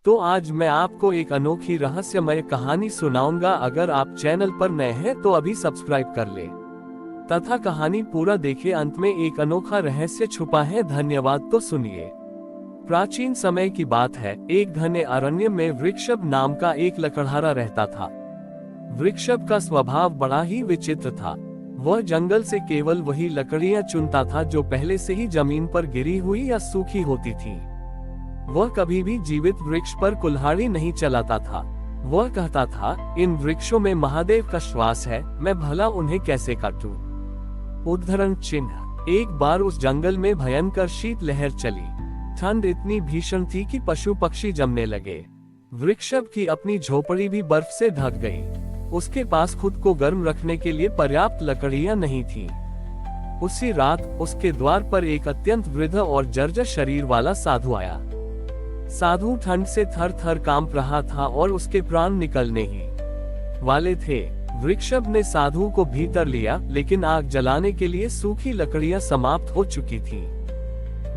तो आज मैं आपको एक अनोखी रहस्यमय कहानी सुनाऊंगा। अगर आप चैनल पर नए हैं तो अभी सब्सक्राइब कर ले तथा कहानी पूरा देखें। अंत में एक अनोखा रहस्य छुपा है। धन्यवाद। तो सुनिए। प्राचीन समय की बात है। एक घने अरण्य में वृक्षभ नाम का एक लकड़हारा रहता था। वृक्षभ का स्वभाव बड़ा ही विचित्र था। वह जंगल से केवल वही लकड़ियां चुनता था जो पहले से ही जमीन पर गिरी हुई या सूखी होती थी। वह कभी भी जीवित वृक्ष पर कुल्हाड़ी नहीं चलाता था। वह कहता था, इन वृक्षों में महादेव का श्वास है, मैं भला उन्हें कैसे काटूं। उद्धरण चिन्ह। एक बार उस जंगल में भयंकर शीत लहर चली। ठंड इतनी भीषण थी कि पशु पक्षी जमने लगे। वृक्षभ की अपनी झोपड़ी भी बर्फ से ढक गई। उसके पास खुद को गर्म रखने के लिए पर्याप्त लकड़ियां नहीं थीं। उसी रात उसके द्वार पर एक अत्यंत वृद्ध और जर्जर शरीर वाला साधु आया। साधु ठंड से थर थर कांप रहा था और उसके प्राण निकलने ही वाले थे। वृक्षभ ने साधु को भीतर लिया, लेकिन आग जलाने के लिए सूखी लकड़ियां समाप्त हो चुकी थीं।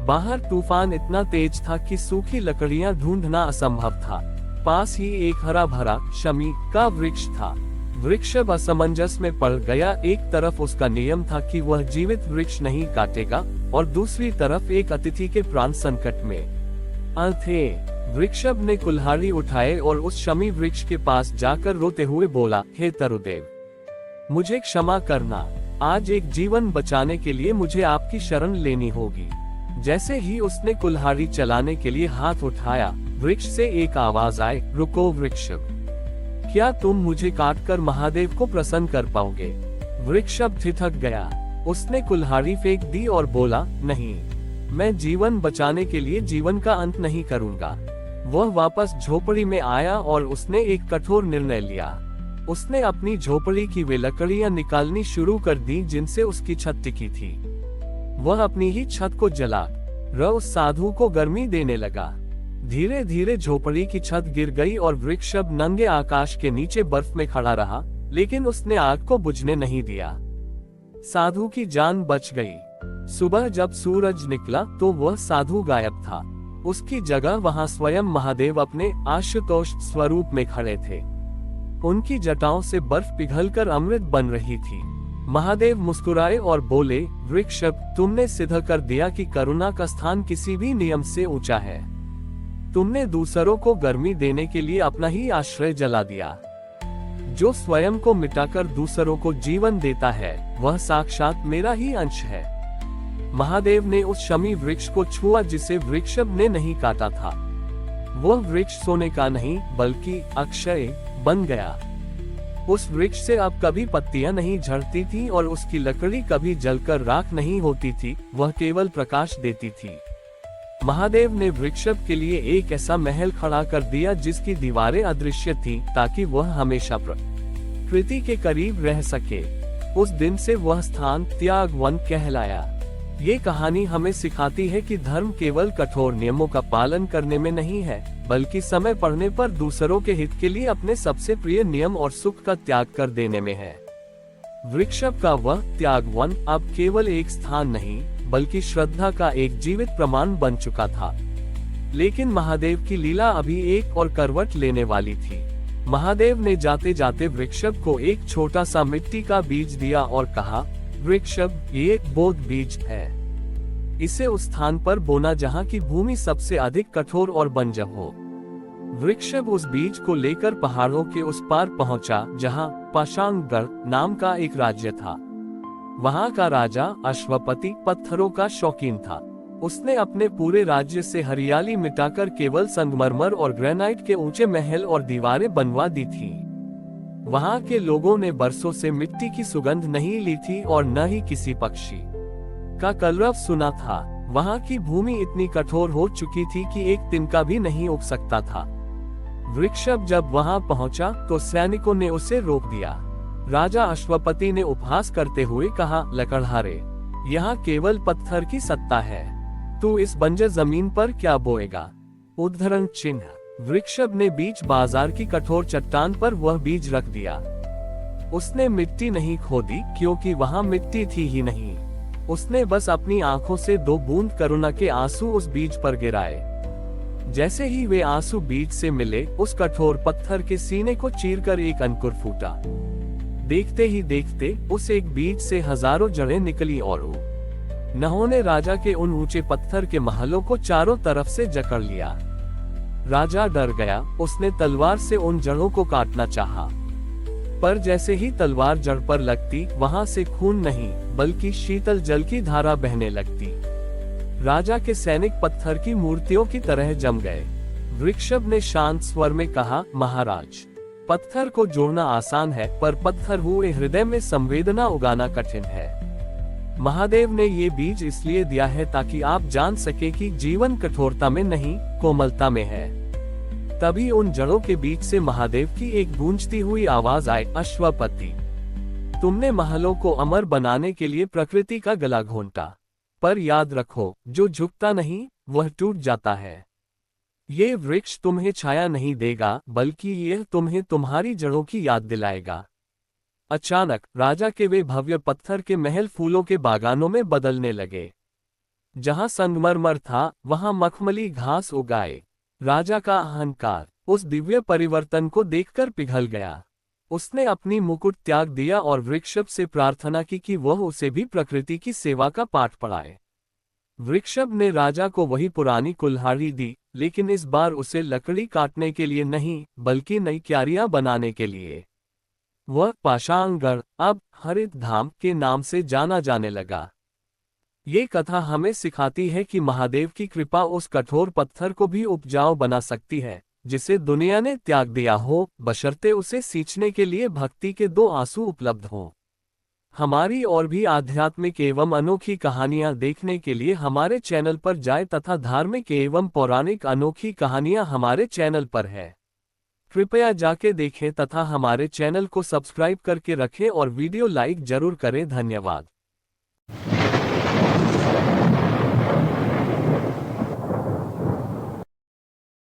बाहर तूफान इतना तेज था कि सूखी लकड़ियां ढूंढना असंभव था। पास ही एक हरा भरा शमी का वृक्ष था। वृक्षभ असमंजस में पड़ गया। एक तरफ उसका नियम था कि वह जीवित वृक्ष नहीं काटेगा और दूसरी तरफ एक अतिथि के प्राण संकट में थे। वृक्षभ ने कुल्हाड़ी उठाए और उस शमी वृक्ष के पास जाकर रोते हुए बोला, हे तरुदेव, मुझे क्षमा करना। आज एक जीवन बचाने के लिए मुझे आपकी शरण लेनी होगी। जैसे ही उसने कुल्हाड़ी चलाने के लिए हाथ उठाया, वृक्ष से एक आवाज आई, रुको वृक्षभ, क्या तुम मुझे काटकर महादेव को प्रसन्न कर पाओगे। वृक्षभ ठिठक गया। उसने कुल्हाड़ी फेंक दी और बोला, नहीं, मैं जीवन बचाने के लिए जीवन का अंत नहीं करूंगा। वह वापस झोपड़ी में आया और उसने एक कठोर निर्णय लिया। उसने अपनी झोपड़ी की वे लकड़ियां निकालनी शुरू कर दी जिनसे उसकी छत टिकी थी। वह अपनी ही छत को जला उस साधु को गर्मी देने लगा। धीरे धीरे झोपड़ी की छत गिर गई और वृक्षभ नंगे आकाश के नीचे बर्फ में खड़ा रहा, लेकिन उसने आग को बुझने नहीं दिया। साधु की जान बच गई। सुबह जब सूरज निकला तो वह साधु गायब था। उसकी जगह वहां स्वयं महादेव अपने आशुतोष स्वरूप में खड़े थे। उनकी जटाओं से बर्फ पिघलकर अमृत बन रही थी। महादेव मुस्कुराए और बोले, वृक्षभ, तुमने सिद्ध कर दिया कि करुणा का स्थान किसी भी नियम से ऊंचा है। तुमने दूसरों को गर्मी देने के लिए अपना ही आश्रय जला दिया। जो स्वयं को मिटाकर दूसरों को जीवन देता है, वह साक्षात मेरा ही अंश है। महादेव ने उस शमी वृक्ष को छुआ जिसे वृक्षभ ने नहीं काटा था। वह वृक्ष सोने का नहीं बल्कि अक्षय बन गया। उस वृक्ष से अब कभी पत्तियां नहीं झड़ती थी और उसकी लकड़ी कभी जलकर राख नहीं होती थी। वह केवल प्रकाश देती थी। महादेव ने वृक्षभ के लिए एक ऐसा महल खड़ा कर दिया जिसकी दीवारें अदृश्य थीं, ताकि वह हमेशा प्रकृति के करीब रह सके। उस दिन से वह स्थान त्याग वन कहलाया। ये कहानी हमें सिखाती है कि धर्म केवल कठोर नियमों का पालन करने में नहीं है, बल्कि समय पड़ने पर दूसरों के हित के लिए अपने सबसे प्रिय नियम और सुख का त्याग कर देने में है। वृक्षभ का वह त्याग वन अब केवल एक स्थान नहीं, बल्कि श्रद्धा का एक जीवित प्रमाण बन चुका था। लेकिन महादेव की लीला अभी एक और करवट लेने वाली थी। महादेव ने जाते जाते वृक्षभ को एक छोटा सा मिट्टी का बीज दिया और कहा, वृक्षभ, ये एक बोध बीज है। इसे उस स्थान पर बोना जहाँ की भूमि सबसे अधिक कठोर और बंजर हो। वृक्षभ उस बीज को लेकर पहाड़ों के उस पार पहुंचा, जहाँ पाषाणगढ़ नाम का एक राज्य था। वहाँ का राजा अश्वपति पत्थरों का शौकीन था। उसने अपने पूरे राज्य से हरियाली मिटाकर केवल संगमरमर और ग्रेनाइट के ऊंचे महल और दीवारें बनवा दी थी। वहाँ के लोगों ने बरसों से मिट्टी की सुगंध नहीं ली थी और न ही किसी पक्षी का कलरव सुना था। वहाँ की भूमि इतनी कठोर हो चुकी थी कि एक तिनका भी नहीं उग सकता था। वृक्षभ जब वहाँ पहुँचा तो सैनिकों ने उसे रोक दिया। राजा अश्वपति ने उपहास करते हुए कहा, लकड़हारे, यहाँ केवल पत्थर की सत्ता है। तू इस बंजर जमीन पर क्या बोएगा। उद्धरण चिन्ह। वृक्षभ ने बीच बाजार की कठोर चट्टान पर वह बीज रख दिया। उसने मिट्टी नहीं खोदी, क्योंकि वहाँ मिट्टी थी ही नहीं। उसने बस अपनी आंखों से 2 बूंद करुणा के आंसू उस बीज पर गिराए। जैसे ही वे आंसू बीज से मिले, उस कठोर पत्थर के सीने को चीरकर एक अंकुर फूटा। देखते ही देखते उस एक बीज से हजारों जड़ें निकली और उन्होंने राजा के उन ऊंचे पत्थर के महलों को चारों तरफ से जकड़ लिया। राजा डर गया, उसने तलवार से उन जड़ों को काटना चाहा, पर जैसे ही तलवार जड़ पर लगती, वहां से खून नहीं बल्कि शीतल जल की धारा बहने लगती। राजा के सैनिक पत्थर की मूर्तियों की तरह जम गए। वृषभ ने शांत स्वर में कहा, महाराज, पत्थर को जोड़ना आसान है, पर पत्थर हुए हृदय में संवेदना उगाना कठिन है। महादेव ने ये बीज इसलिए दिया है ताकि आप जान सके कि जीवन कठोरता में नहीं, कोमलता में है। तभी उन जड़ों के बीच से महादेव की एक गूंजती हुई आवाज आई, अश्वपति, तुमने महलों को अमर बनाने के लिए प्रकृति का गला घोंटा, पर याद रखो, जो झुकता नहीं वह टूट जाता है। ये वृक्ष तुम्हें छाया नहीं देगा, बल्कि यह तुम्हें तुम्हारी जड़ों की याद दिलाएगा। अचानक राजा के वे भव्य पत्थर के महल फूलों के बागानों में बदलने लगे। जहां संगमरमर था, वहां मखमली घास उगाए। राजा का अहंकार उस दिव्य परिवर्तन को देखकर पिघल गया। उसने अपनी मुकुट त्याग दिया और वृषभ से प्रार्थना की कि वह उसे भी प्रकृति की सेवा का पाठ पढ़ाए। वृषभ ने राजा को वही पुरानी कुल्हाड़ी दी, लेकिन इस बार उसे लकड़ी काटने के लिए नहीं, बल्कि नई क्यारियां बनाने के लिए। वह पाषाणगढ़ अब हरित धाम के नाम से जाना जाने लगा। ये कथा हमें सिखाती है कि महादेव की कृपा उस कठोर पत्थर को भी उपजाऊ बना सकती है, जिसे दुनिया ने त्याग दिया हो, बशर्ते उसे सींचने के लिए भक्ति के 2 आंसू उपलब्ध हों। हमारी और भी आध्यात्मिक एवं अनोखी कहानियां देखने के लिए हमारे चैनल पर जाएं तथा धार्मिक एवं पौराणिक अनोखी कहानियां हमारे चैनल पर है। कृपया जाके देखें तथा हमारे चैनल को सब्सक्राइब करके रखें और वीडियो लाइक जरूर करें। धन्यवाद।